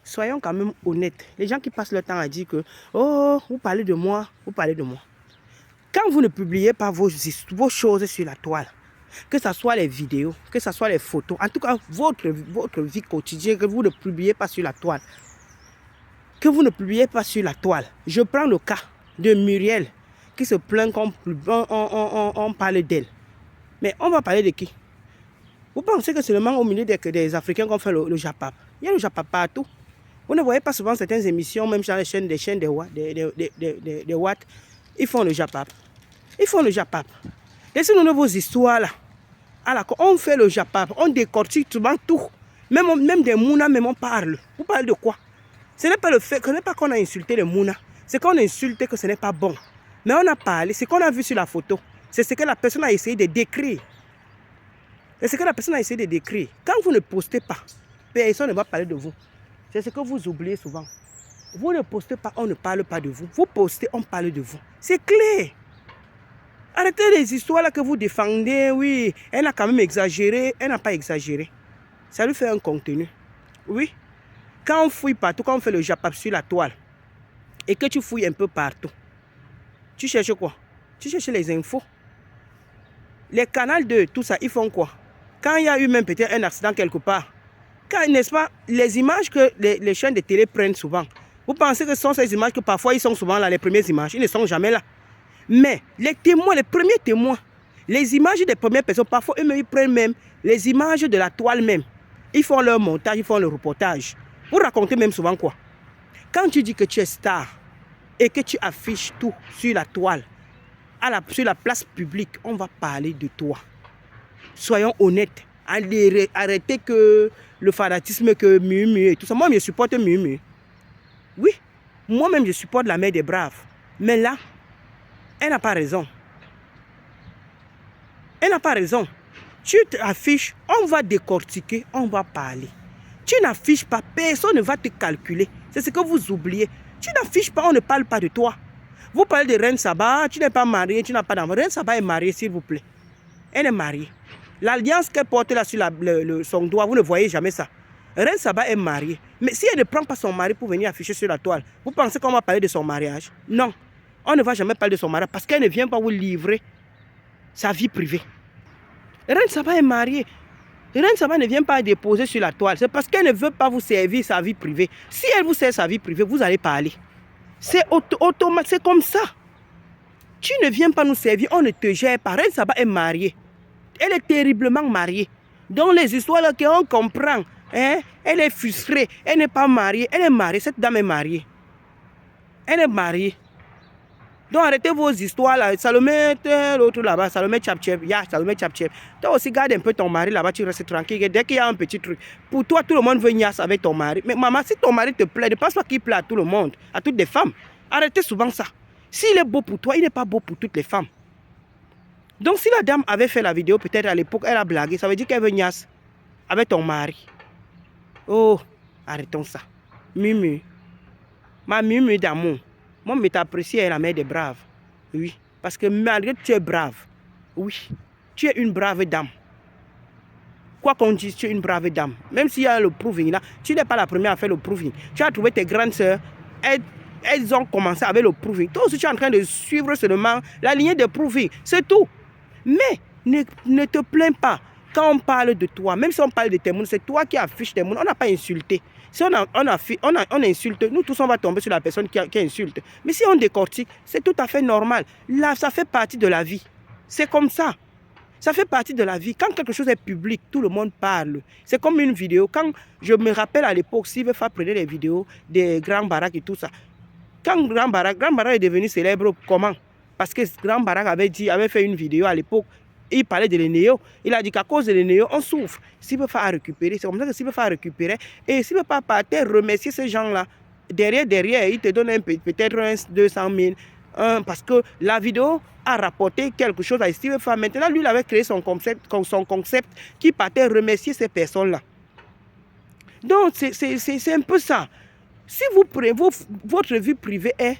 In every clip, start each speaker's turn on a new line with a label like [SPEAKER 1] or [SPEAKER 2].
[SPEAKER 1] soyons quand même honnêtes. Les gens qui passent leur temps à dire que « Oh, vous parlez de moi, vous parlez de moi ». Quand vous ne publiez pas vos choses sur la toile, que ce soit les vidéos, que ce soit les photos, en tout cas votre vie quotidienne, que vous ne publiez pas sur la toile, Je prends le cas de Muriel qui se plaint qu'on parle d'elle. Mais on va parler de qui? Vous pensez que c'est seulement au milieu des Africains qu'on fait le japap? Il y a le japap partout. Vous ne voyez pas souvent certaines émissions, même sur les chaînes des Watt, ils font le japap. Ils font le japap. Laissez-nous vos histoires là. Alors, on fait le japap, on décortique souvent tout. Même des mounas, même on parle. Vous parlez de quoi? Ce n'est pas le fait, ce n'est pas qu'on a insulté les mounas. C'est qu'on a insulté que ce n'est pas bon. Mais on a parlé, ce qu'on a vu sur la photo, c'est ce que la personne a essayé de décrire. C'est ce que la personne a essayé de décrire. Quand vous ne postez pas, personne ne va parler de vous. C'est ce que vous oubliez souvent. Vous ne postez pas, on ne parle pas de vous. Vous postez, on parle de vous. C'est clair. Arrêtez les histoires là que vous défendez. Oui, elle a quand même exagéré. Elle n'a pas exagéré. Ça lui fait un contenu. Oui. Quand on fouille partout, quand on fait le japap sur la toile, et que tu fouilles un peu partout, tu cherches quoi? Tu cherches les infos. Les canaux de tout ça, ils font quoi? Quand il y a eu même peut-être un accident quelque part, n'est-ce pas, les images que les chaînes de télé prennent souvent, vous pensez que ce sont ces images que parfois ils sont souvent là, les premières images, ils ne sont jamais là. Mais les témoins, les premiers témoins, les images des premières personnes, parfois eux-mêmes ils prennent même les images de la toile même. Ils font leur montage, ils font le reportage. Vous racontez même souvent quoi? Quand tu dis que tu es star et que tu affiches tout sur la toile, sur la place publique, on va parler de toi. Soyons honnêtes. Arrêtez que le fanatisme, que Mumu et tout ça. Moi, je supporte Mumu. Oui, moi-même, je supporte la mère des braves. Mais là, elle n'a pas raison. Elle n'a pas raison. Tu t'affiches, on va décortiquer, on va parler. Tu n'affiches pas, personne ne va te calculer. C'est ce que vous oubliez. Tu n'affiches pas, on ne parle pas de toi. Vous parlez de Reine Saba, tu n'es pas mariée, tu n'as pas d'enfant. Reine Saba est mariée, s'il vous plaît. Elle est mariée. L'alliance qu'elle porte là sur son doigt, vous ne voyez jamais ça. Reine Saba est mariée. Mais si elle ne prend pas son mari pour venir afficher sur la toile, vous pensez qu'on va parler de son mariage? Non. On ne va jamais parler de son mariage parce qu'elle ne vient pas vous livrer sa vie privée. Reine Saba est mariée. Reine Saba ne vient pas déposer sur la toile. C'est parce qu'elle ne veut pas vous servir sa vie privée. Si elle vous sert sa vie privée, vous allez parler. C'est automatique, c'est comme ça. Tu ne viens pas nous servir, on ne te gère pas. Reine Saba est mariée. Elle est terriblement mariée. Donc les histoires là qu'on comprend, hein, elle est frustrée, elle n'est pas mariée, elle est mariée, cette dame est mariée. Elle est mariée. Donc arrêtez vos histoires là. Salomé, l'autre là-bas, Salomé Tchapchep, Salomé Tchapchep. Toi aussi garde un peu ton mari là-bas, tu restes tranquille. Dès qu'il y a un petit truc, pour toi tout le monde veut niasse avec ton mari. Mais maman, si ton mari te plaît, ne pense pas qu'il plaît à tout le monde, à toutes les femmes. Arrêtez souvent ça. S'il est beau pour toi, il n'est pas beau pour toutes les femmes. Donc si la dame avait fait la vidéo, peut-être à l'époque, elle a blagué, ça veut dire qu'elle veut niasse avec ton mari. Oh, arrêtons ça. Mumu. Ma Mumu d'amour. Moi, je t'apprécie, elle est la mère des braves. Oui. Parce que malgré que tu es brave, oui, tu es une brave dame. Quoi qu'on dise, tu es une brave dame. Même s'il y a le proving là, tu n'es pas la première à faire le proving. Tu as trouvé tes grandes sœurs, elles ont commencé avec le proving. Toi aussi, tu es en train de suivre seulement la lignée de proving. C'est tout. Mais ne te plains pas. Quand on parle de toi, même si on parle de tes mots, c'est toi qui affiches tes mots. On n'a pas insulté. Si on insulte, nous tous on va tomber sur la personne qui insulte. Mais si on décortique, c'est tout à fait normal. Là, ça fait partie de la vie. C'est comme ça. Ça fait partie de la vie. Quand quelque chose est public, tout le monde parle. C'est comme une vidéo. Quand je me rappelle à l'époque, Sylvain Fa prenait les vidéos des grands baraques et tout ça. Quand Grand Barack est devenu célèbre, comment? Parce que Grand Barack avait fait une vidéo à l'époque. Il parlait de l'ENEO. Il a dit qu'à cause de l'ENEO, on souffre. S'il veut faire récupérer, c'est comme ça que s'il veut faire récupérer. Et s'il veut pas partir remercier ces gens-là, derrière, il te donne peut-être 200 000. Parce que la vidéo a rapporté quelque chose à Steve Fa. Maintenant, lui, il avait créé son concept qui partait remercier ces personnes-là. Donc, c'est un peu ça. Si vous prenez votre vie privée est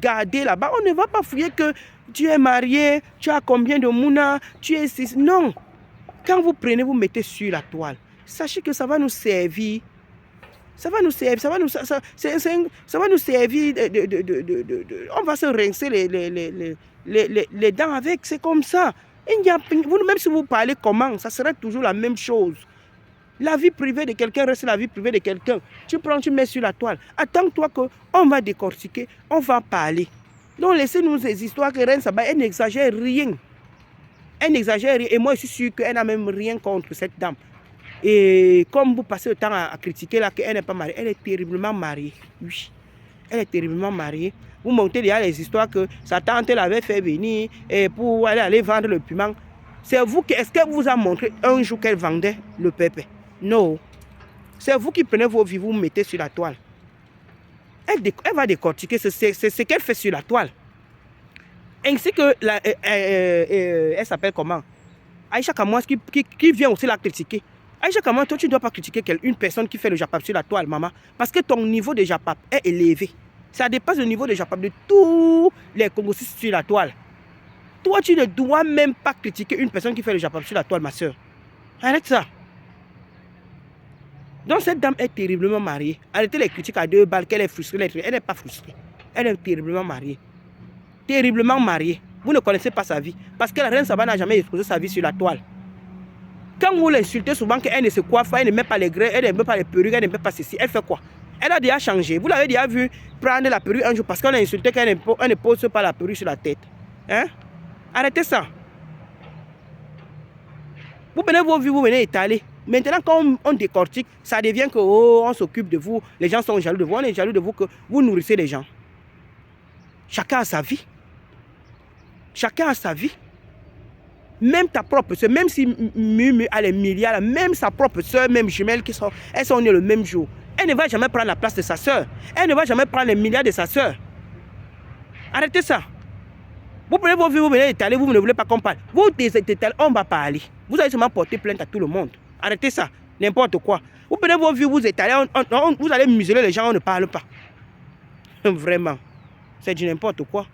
[SPEAKER 1] gardée là-bas, on ne va pas fouiller que tu es marié, tu as combien de mouna, tu es ici. Non. Quand vous prenez, vous mettez sur la toile. Sachez que ça va nous servir Ça va nous servir, ça va nous servir on va se rincer les dents avec, c'est comme ça. Même si vous parlez comment, ça sera toujours la même chose. La vie privée de quelqu'un reste la vie privée de quelqu'un. Tu prends, tu mets sur la toile. Attends-toi qu'on va décortiquer, on va parler. Donc laissez-nous ces histoires que Reine Saba, elle n'exagère rien. Elle n'exagère rien. Et moi, je suis sûr qu'elle n'a même rien contre cette dame. Et comme vous passez le temps à critiquer là qu'elle n'est pas mariée, elle est terriblement mariée. Oui, elle est terriblement mariée. Vous montez déjà les histoires que sa tante l'avait fait venir et pour aller vendre le piment. C'est vous qui, est-ce qu'elle vous a montré un jour qu'elle vendait le pépé? Non. C'est vous qui prenez vos vies, vous mettez sur la toile. Elle va décortiquer ce qu'elle fait sur la toile. Ainsi que, elle s'appelle comment? Aïcha Kamouas qui vient aussi la critiquer. Aïcha Kamouas, toi tu ne dois pas critiquer une personne qui fait le japap sur la toile, maman. Parce que ton niveau de japap est élevé. Ça dépasse le niveau de japap de tous les Congolais sur la toile. Toi, tu ne dois même pas critiquer une personne qui fait le japap sur la toile, ma soeur. Arrête ça. Donc cette dame est terriblement mariée. Arrêtez les critiques à 2 balles, qu'elle est frustrée. Elle n'est pas frustrée. Elle est terriblement mariée. Terriblement mariée. Vous ne connaissez pas sa vie. Parce que la Reine Saba n'a jamais exposé sa vie sur la toile. Quand vous l'insultez souvent qu'elle ne se coiffe pas, elle ne met pas les grains, elle ne met pas les perruques, elle ne met pas ceci, elle fait quoi? Elle a déjà changé. Vous l'avez déjà vu prendre la perruque un jour parce qu'on a insulté qu'elle ne pose pas la perruque sur la tête. Hein? Arrêtez ça. Vous prenez vos vies, vous venez étaler. Maintenant, quand on décortique, ça devient que on s'occupe de vous. Les gens sont jaloux de vous. On est jaloux de vous que vous nourrissez les gens. Chacun a sa vie. Chacun a sa vie. Même ta propre soeur, même si Mumu a les milliards, même sa propre soeur, même jumelle, elles sont nées le même jour. Elle ne va jamais prendre la place de sa soeur. Elle ne va jamais prendre les milliards de sa soeur. Arrêtez ça. Vous prenez vos vies, vous venez étaler, vous ne voulez pas qu'on parle. Vous étalez, on va parler. Vous allez seulement porter plainte à tout le monde. Arrêtez ça, n'importe quoi. Vous prenez vos vies, vous étalez, vous allez museler les gens, on ne parle pas. Vraiment, c'est du n'importe quoi.